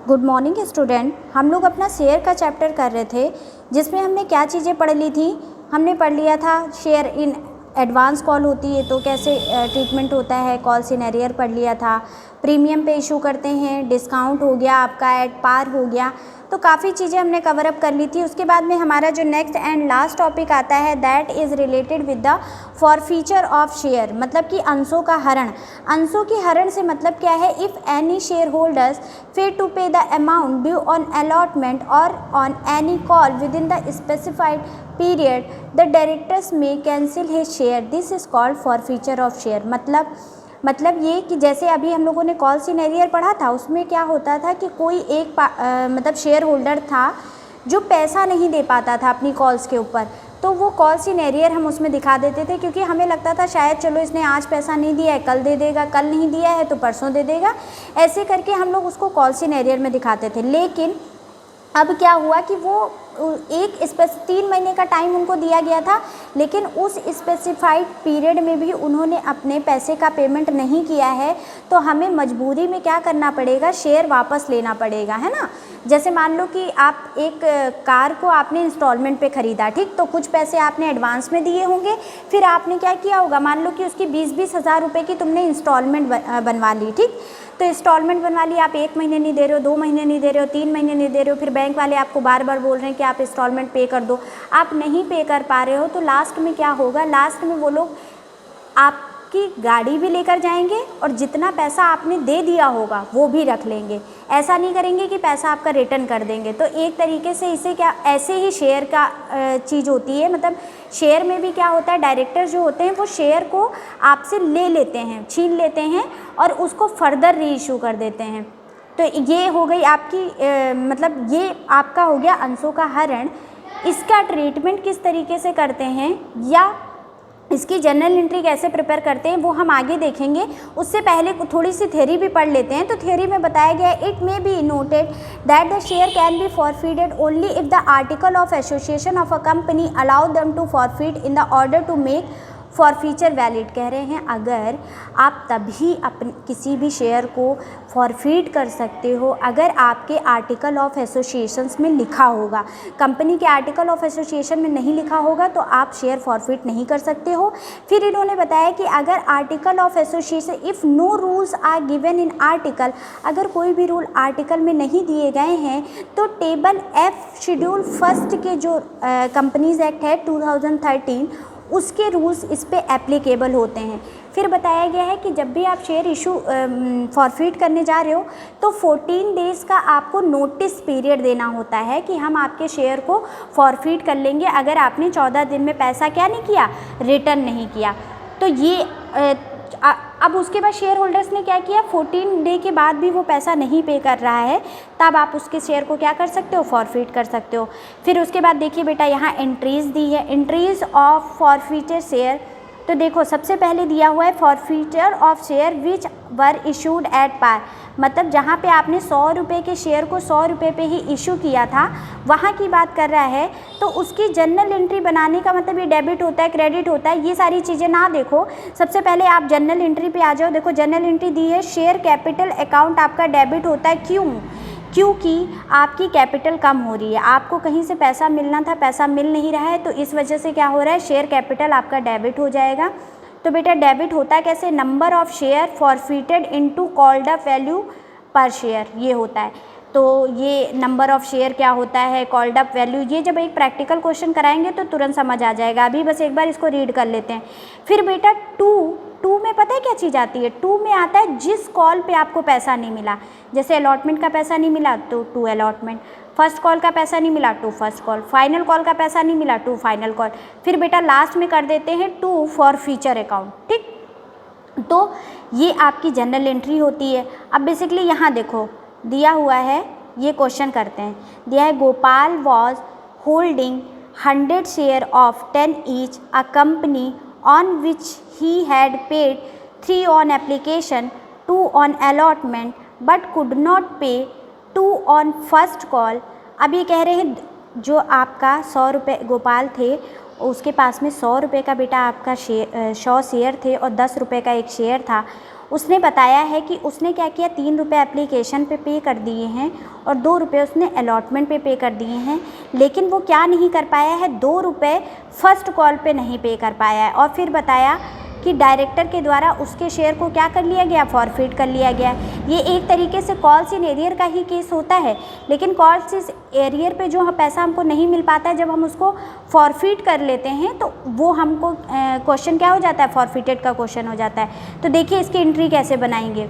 Good morning student. हम लोग अपना शेयर का चैप्टर कर रहे थे, जिसमें हमने क्या चीज़ें पढ़ ली थी। हमने पढ़ लिया था शेयर इन एडवांस कॉल होती है तो कैसे ट्रीटमेंट होता है, कॉल्स इन एरियर पढ़ लिया था, प्रीमियम पे इशू करते हैं, डिस्काउंट हो गया, आपका एट पार हो गया। तो काफ़ी चीज़ें हमने कवर अप कर ली थी। उसके बाद में हमारा जो नेक्स्ट एंड लास्ट टॉपिक आता है that is related with the forfeiture of share, मतलब कि अंशों का हरण। अंशों की हरण से मतलब क्या है, if any shareholders fail to pay the amount due on allotment और on any call within the specified period the directors may cancel his share, this is called forfeiture of share. मतलब ये कि जैसे अभी हम लोगों ने calls in arrear पढ़ा था, उसमें क्या होता था कि कोई एक मतलब शेयर होल्डर था जो पैसा नहीं दे पाता था अपनी कॉल्स के ऊपर, तो वो कॉल्स इन एरियर हम उसमें दिखा देते थे, क्योंकि हमें लगता था शायद चलो इसने आज पैसा नहीं दिया है कल दे देगा, कल नहीं दिया है तो परसों दे देगा, ऐसे करके हम लोग उसको कॉल्स इन एरियर में दिखाते थे। लेकिन अब क्या हुआ कि वो 3 महीने का टाइम उनको दिया गया था, लेकिन उस स्पेसिफाइड पीरियड में भी उन्होंने अपने पैसे का पेमेंट नहीं किया है, तो हमें मजबूरी में क्या करना पड़ेगा, शेयर वापस लेना पड़ेगा, है ना। जैसे मान लो कि आप एक कार को आपने इंस्टॉलमेंट पे ख़रीदा, ठीक, तो कुछ पैसे आपने एडवांस में दिए होंगे, फिर आपने क्या किया होगा, मान लो कि उसकी 20-20 हज़ार रुपये की तुमने इंस्टॉलमेंट बनवा ली, ठीक। तो इंस्टॉलमेंट बनवा ली, आप 1 महीने नहीं दे रहे हो, 2 महीने नहीं दे रहे हो, 3 महीने नहीं दे रहे हो, फिर बैंक वाले आपको बार बार बोल रहे हैं कि आप इंस्टॉलमेंट पे कर दो, आप नहीं पे कर पा रहे हो, तो लास्ट में क्या होगा, लास्ट में वो लोग आपकी गाड़ी भी लेकर जाएंगे और जितना पैसा आपने दे दिया होगा वो भी रख लेंगे। ऐसा नहीं करेंगे कि पैसा आपका रिटर्न कर देंगे। तो एक तरीके से इसे क्या, ऐसे ही शेयर का चीज़ होती है, मतलब शेयर में भी क्या होता है, डायरेक्टर जो होते हैं वो शेयर को आपसे ले लेते हैं, छीन लेते हैं और उसको फर्दर री इशू कर देते हैं। तो ये हो गई आपकी मतलब ये आपका हो गया अंशों का हरण। इसका ट्रीटमेंट किस तरीके से करते हैं या इसकी जर्नल एंट्री कैसे प्रिपेयर करते हैं वो हम आगे देखेंगे। उससे पहले थोड़ी सी थ्योरी भी पढ़ लेते हैं। तो थ्योरी में बताया गया है, it may be noted that the share can be forfeited only if the article of association of a company allow them to forfeit in the order to make forfeiture valid. कह रहे हैं अगर आप तभी अपने किसी भी शेयर को फॉरफीट कर सकते हो अगर आपके आर्टिकल ऑफ एसोसिएशंस में लिखा होगा। कंपनी के आर्टिकल ऑफ एसोसिएशन में नहीं लिखा होगा तो आप शेयर फॉरफीट नहीं कर सकते हो। फिर इन्होंने बताया कि अगर article of association if no rules are given in article, अगर कोई भी रूल आर्टिकल में नहीं दिए गए हैं तो टेबल F शेड्यूल फर्स्ट के जो कंपनीज एक्ट है 2013 उसके रूल्स इस पे एप्लीकेबल होते हैं। फिर बताया गया है कि जब भी आप शेयर इशू फॉरफीट करने जा रहे हो तो 14 डेज़ का आपको नोटिस पीरियड देना होता है कि हम आपके शेयर को फॉरफीट कर लेंगे अगर आपने 14 दिन में पैसा क्या नहीं किया, रिटर्न नहीं किया। तो ये अब उसके बाद शेयर होल्डर्स ने क्या किया, 14 डे के बाद भी वो पैसा नहीं पे कर रहा है, तब आप उसके शेयर को क्या कर सकते हो, फॉरफीट कर सकते हो। फिर उसके बाद देखिए बेटा यहाँ एंट्रीज दी है, एंट्रीज ऑफ फॉरफीटेड शेयर। तो देखो सबसे पहले दिया हुआ है forfeiture of share which were issued at par, मतलब जहाँ पे आपने 100 रुपये के शेयर को 100 रुपये पे ही इशू किया था वहाँ की बात कर रहा है। तो उसकी जर्नल एंट्री बनाने का मतलब ये डेबिट होता है, क्रेडिट होता है, ये सारी चीज़ें ना देखो। सबसे पहले आप जर्नल एंट्री पे आ जाओ। देखो जर्नल एंट्री दी है, शेयर कैपिटल अकाउंट आपका डेबिट होता है, क्योंकि आपकी कैपिटल कम हो रही है, आपको कहीं से पैसा मिलना था, पैसा मिल नहीं रहा है, तो इस वजह से क्या हो रहा है, शेयर कैपिटल आपका डेबिट हो जाएगा। तो बेटा डेबिट होता है कैसे, number of share forfeited into called up value per share, ये होता है। तो ये नंबर ऑफ शेयर क्या होता है, कॉल्ड अप वैल्यू, ये जब एक प्रैक्टिकल क्वेश्चन कराएंगे तो तुरंत समझ आ जाएगा। अभी बस एक बार इसको रीड कर लेते हैं। फिर बेटा टू में पता है क्या चीज़ आती है, टू में आता है जिस कॉल पे आपको पैसा नहीं मिला। जैसे अलॉटमेंट का पैसा नहीं मिला तो टू अलॉटमेंट, फर्स्ट कॉल का पैसा नहीं मिला two first call, final call का पैसा नहीं मिला टू फाइनल कॉल। फिर बेटा लास्ट में कर देते हैं टू फॉर फ्यूचर अकाउंट, ठीक। तो ये आपकी जनरल एंट्री होती है। अब बेसिकली यहाँ देखो दिया हुआ है, ये क्वेश्चन करते हैं, दिया है Gopal was holding 100 share of 10 each a company on which he had paid 3 on application, 2 on allotment but could not pay 2 on first call। अब ये कह रहे हैं जो आपका 100 रुपये गोपाल थे उसके पास में 100 रुपये का बेटा आपका 100 शेयर थे और 10 रुपये का एक शेयर था। उसने बताया है कि उसने क्या किया, 3 रुपये एप्लीकेशन पे कर दिए हैं और 2 रुपये उसने अलॉटमेंट पे कर दिए हैं, लेकिन वो क्या नहीं कर पाया है, 2 रुपये फर्स्ट कॉल पे नहीं पे कर पाया है। और फिर बताया कि डायरेक्टर के द्वारा उसके शेयर को क्या कर लिया गया, फॉरफिट कर लिया गया। ये एक तरीके से कॉल्स इन एरियर का ही केस होता है, लेकिन कॉल्स इस एरियर पे जो पैसा हमको नहीं मिल पाता है, जब हम उसको फॉरफिट कर लेते हैं तो वो हमको क्वेश्चन क्या हो जाता है, फॉरफिटेड का क्वेश्चन हो जाता है। तो देखिए इसकी एंट्री कैसे बनाएंगे।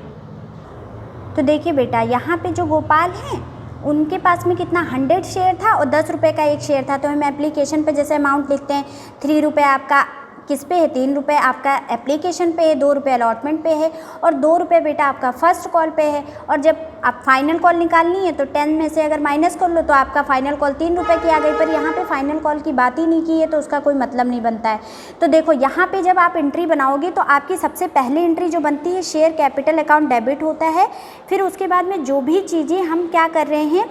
तो देखिए बेटा, यहाँ पे जो गोपाल हैं उनके पास में कितना 100 शेयर था और 10 रुपये का एक शेयर था। तो हम एप्लीकेशन पे जैसे अमाउंट लिखते हैं, 3 रुपये आपका किस पे है, 3 रुपये आपका एप्लीकेशन पे है, 2 रुपये अलॉटमेंट पे है और 2 रुपये बेटा आपका फर्स्ट कॉल पे है। और जब आप फाइनल कॉल निकालनी है तो 10 में से अगर माइनस कर लो तो आपका फाइनल कॉल 3 रुपये की आ गई। पर यहाँ पे फाइनल कॉल की बात ही नहीं की है तो उसका कोई मतलब नहीं बनता है। तो देखो यहाँ पे जब आप एंट्री बनाओगे तो आपकी सबसे पहली एंट्री जो बनती है, शेयर कैपिटल अकाउंट डेबिट होता है। फिर उसके बाद में जो भी चीज़ें हम क्या कर रहे हैं,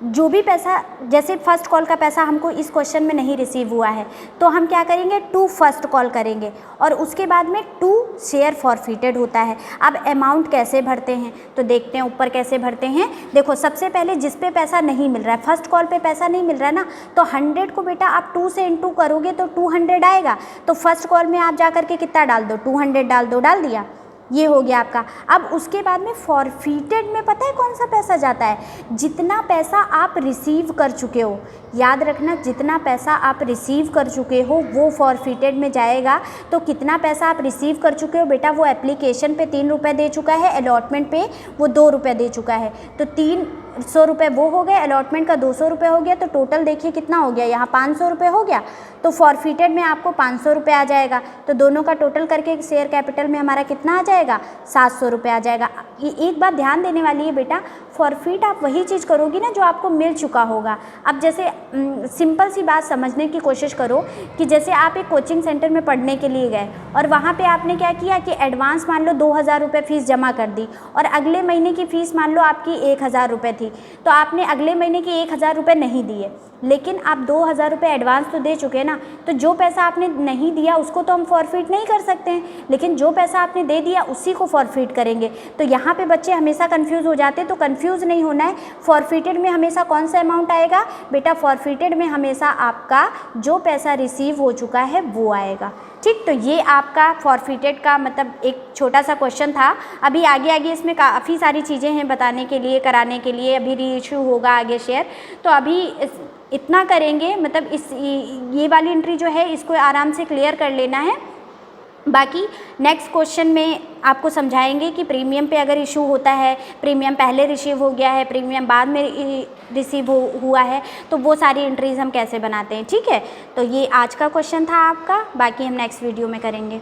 जो भी पैसा, जैसे फर्स्ट कॉल का पैसा हमको इस क्वेश्चन में नहीं रिसीव हुआ है तो हम क्या करेंगे, 2 फर्स्ट कॉल करेंगे और उसके बाद में 2 शेयर फॉरफिटेड होता है। अब अमाउंट कैसे भरते हैं तो देखते हैं ऊपर कैसे भरते हैं। देखो सबसे पहले जिस पे पैसा नहीं मिल रहा है, फर्स्ट कॉल पे पैसा नहीं मिल रहा है ना, तो 100 को बेटा आप 2 से इंटू करोगे तो 200 आएगा। तो फर्स्ट कॉल में आप जा करके कितना डाल दो, 200 डाल दो, डाल दिया, ये हो गया आपका। अब उसके बाद में फॉरफिटेड में पता है कौन सा पैसा जाता है, जितना पैसा आप रिसीव कर चुके हो। याद रखना, जितना पैसा आप रिसीव कर चुके हो वो फॉरफिटेड में जाएगा। तो कितना पैसा आप रिसीव कर चुके हो बेटा, वो एप्लीकेशन पे 3 रुपये दे चुका है, अलॉटमेंट पे वो 2 रुपये दे चुका है। तो 300 रुपये वो हो गए, अलॉटमेंट का 200 रुपये हो गया। तो टोटल देखिए कितना हो गया, यहाँ 500 रुपये हो गया। तो फॉरफिटेड में आपको 500 रुपये आ जाएगा। तो दोनों का टोटल करके शेयर कैपिटल में हमारा कितना आ जाएगा, 700 रुपये आ जाएगा। ये एक बात ध्यान देने वाली है बेटा, फॉरफिट आप वही चीज़ करोगी ना जो आपको मिल चुका होगा। अब जैसे सिंपल सी बात समझने की कोशिश करो कि जैसे आप एक कोचिंग सेंटर में पढ़ने के लिए गए और वहाँ पे आपने क्या किया कि एडवांस मान लो 2000 रुपये फ़ीस जमा कर दी और अगले महीने की फ़ीस मान लो आपकी 1000 रुपये थी। तो आपने अगले महीने की 1000 रुपये नहीं दिए, लेकिन आप 2000 रुपये एडवांस तो दे चुके ना। तो जो पैसा आपने नहीं दिया उसको तो हम फॉरफिट नहीं कर सकते हैं, लेकिन जो पैसा आपने दे दिया उसी को फॉरफिट करेंगे। तो यहाँ पे बच्चे हमेशा कंफ्यूज हो जाते हैं, तो कंफ्यूज नहीं होना है। फॉरफिटेड में हमेशा कौन सा अमाउंट आएगा बेटा, फॉरफिटेड में हमेशा आपका जो पैसा रिसीव हो चुका है वो आएगा। ठीक, तो ये आपका फॉरफिटेड का मतलब एक छोटा सा क्वेश्चन था। अभी आगे आगे इसमें काफ़ी सारी चीज़ें हैं बताने के लिए, कराने के लिए। अभी रीइश्यू होगा आगे शेयर, तो अभी इतना करेंगे, मतलब ये वाली एंट्री जो है इसको आराम से क्लियर कर लेना है। बाकी नेक्स्ट क्वेश्चन में आपको समझाएंगे कि प्रीमियम पे अगर इशू होता है, प्रीमियम पहले रिसीव हो गया है, प्रीमियम बाद में रिसीव हुआ है, तो वो सारी एंट्रीज हम कैसे बनाते हैं। ठीक है, तो ये आज का क्वेश्चन था आपका, बाकी हम नेक्स्ट वीडियो में करेंगे।